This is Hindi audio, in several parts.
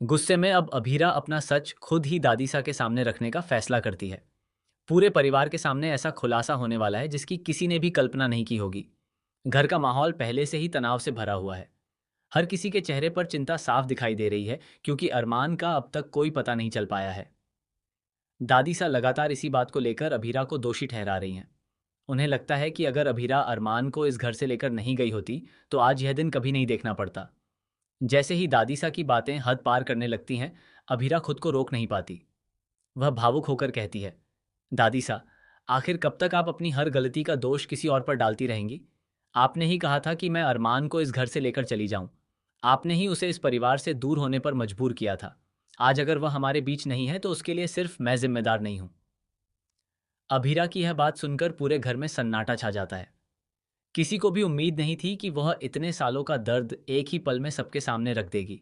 गुस्से में अब अभीरा अपना सच खुद ही दादीसा के सामने रखने का फैसला करती है। पूरे परिवार के सामने ऐसा खुलासा होने वाला है जिसकी किसी ने भी कल्पना नहीं की होगी। घर का माहौल पहले से ही तनाव से भरा हुआ है। हर किसी के चेहरे पर चिंता साफ दिखाई दे रही है क्योंकि अरमान का अब तक कोई पता नहीं चल पाया है। दादीसा लगातार इसी बात को लेकर अभीरा को दोषी ठहरा रही हैं। उन्हें लगता है कि अगर अभीरा अरमान को इस घर से लेकर नहीं गई होती तो आज यह दिन कभी नहीं देखना पड़ता। जैसे ही दादीसा की बातें हद पार करने लगती हैं, अभीरा खुद को रोक नहीं पाती। वह भावुक होकर कहती है, दादीसा, आखिर कब तक आप अपनी हर गलती का दोष किसी और पर डालती रहेंगी? आपने ही कहा था कि मैं अरमान को इस घर से लेकर चली जाऊं। आपने ही उसे इस परिवार से दूर होने पर मजबूर किया था। आज अगर वह हमारे बीच नहीं है तो उसके लिए सिर्फ मैं जिम्मेदार नहीं हूं। अभीरा की यह बात सुनकर पूरे घर में सन्नाटा छा जाता है। किसी को भी उम्मीद नहीं थी कि वह इतने सालों का दर्द एक ही पल में सबके सामने रख देगी।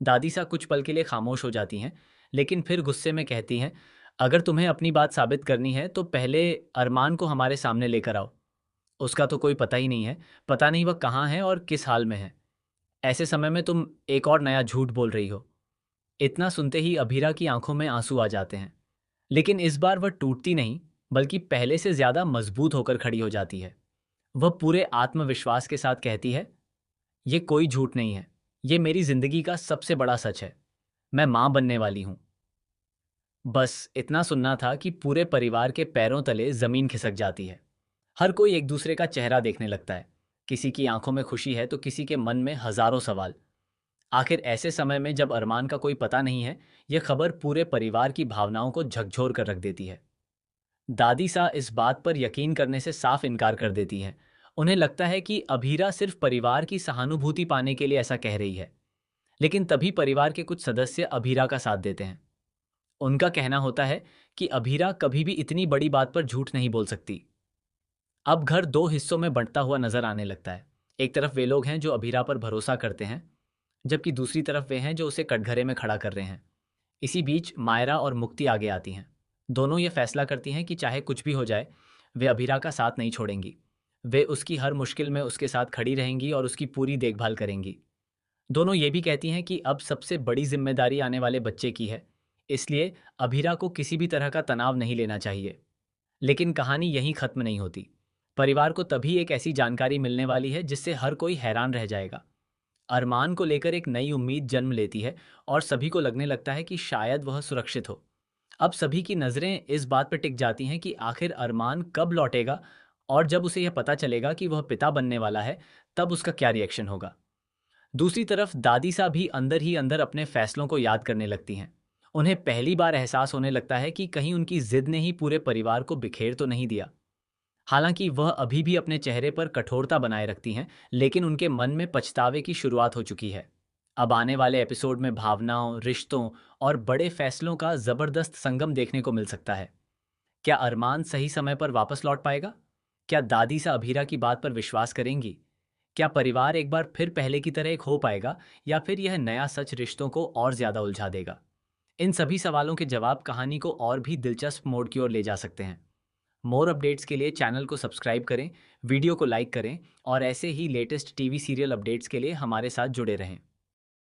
दादीसा कुछ पल के लिए खामोश हो जाती हैं, लेकिन फिर गुस्से में कहती हैं, अगर तुम्हें अपनी बात साबित करनी है तो पहले अरमान को हमारे सामने लेकर आओ। उसका तो कोई पता ही नहीं है, पता नहीं वह कहाँ है और किस हाल में है। ऐसे समय में तुम एक और नया झूठ बोल रही हो। इतना सुनते ही अभीरा की आंखों में आंसू आ जाते हैं, लेकिन इस बार वह टूटती नहीं, बल्कि पहले से ज्यादा मजबूत होकर खड़ी हो जाती है। वह पूरे आत्मविश्वास के साथ कहती है, ये कोई झूठ नहीं है, ये मेरी जिंदगी का सबसे बड़ा सच है। मैं मां बनने वाली हूं। बस इतना सुनना था कि पूरे परिवार के पैरों तले जमीन खिसक जाती है। हर कोई एक दूसरे का चेहरा देखने लगता है। किसी की आंखों में खुशी है तो किसी के मन में हजारों सवाल। आखिर ऐसे समय में जब अरमान का कोई पता नहीं है, यह खबर पूरे परिवार की भावनाओं को झकझोर कर रख देती है। दादी सा इस बात पर यकीन करने से साफ इनकार कर देती हैं। उन्हें लगता है कि अभीरा सिर्फ परिवार की सहानुभूति पाने के लिए ऐसा कह रही है। लेकिन तभी परिवार के कुछ सदस्य अभीरा का साथ देते हैं। उनका कहना होता है कि अभीरा कभी भी इतनी बड़ी बात पर झूठ नहीं बोल सकती। अब घर दो हिस्सों में बंटता हुआ नजर आने लगता है। एक तरफ वे लोग हैं जो अभीरा पर भरोसा करते हैं, जबकि दूसरी तरफ वे हैं जो उसे कटघरे में खड़ा कर रहे हैं। इसी बीच मायरा और मुक्ति आगे आती हैं। दोनों ये फैसला करती हैं कि चाहे कुछ भी हो जाए, वे अभीरा का साथ नहीं छोड़ेंगी। वे उसकी हर मुश्किल में उसके साथ खड़ी रहेंगी और उसकी पूरी देखभाल करेंगी। दोनों ये भी कहती हैं कि अब सबसे बड़ी जिम्मेदारी आने वाले बच्चे की है, इसलिए अभीरा को किसी भी तरह का तनाव नहीं लेना चाहिए। लेकिन कहानी यहीं खत्म नहीं होती। परिवार को तभी एक ऐसी जानकारी मिलने वाली है जिससे हर कोई हैरान रह जाएगा। अरमान को लेकर एक नई उम्मीद जन्म लेती है और सभी को लगने लगता है कि शायद वह सुरक्षित हो। अब सभी की नज़रें इस बात पर टिक जाती हैं कि आखिर अरमान कब लौटेगा, और जब उसे यह पता चलेगा कि वह पिता बनने वाला है, तब उसका क्या रिएक्शन होगा। दूसरी तरफ दादी सा भी अंदर ही अंदर अपने फैसलों को याद करने लगती हैं। उन्हें पहली बार एहसास होने लगता है कि कहीं उनकी जिद ने ही पूरे परिवार को बिखेर तो नहीं दिया। हालांकि वह अभी भी अपने चेहरे पर कठोरता बनाए रखती हैं, लेकिन उनके मन में पछतावे की शुरुआत हो चुकी है। अब आने वाले एपिसोड में भावनाओं, रिश्तों और बड़े फैसलों का जबरदस्त संगम देखने को मिल सकता है। क्या अरमान सही समय पर वापस लौट पाएगा? क्या दादी सा अभीरा की बात पर विश्वास करेंगी? क्या परिवार एक बार फिर पहले की तरह एक हो पाएगा, या फिर यह नया सच रिश्तों को और ज्यादा उलझा देगा? इन सभी सवालों के जवाब कहानी को और भी दिलचस्प मोड़ की ओर ले जा सकते हैं। मोर अपडेट्स के लिए चैनल को सब्सक्राइब करें, वीडियो को लाइक करें और ऐसे ही लेटेस्ट टीवी सीरियल अपडेट्स के लिए हमारे साथ जुड़े रहें।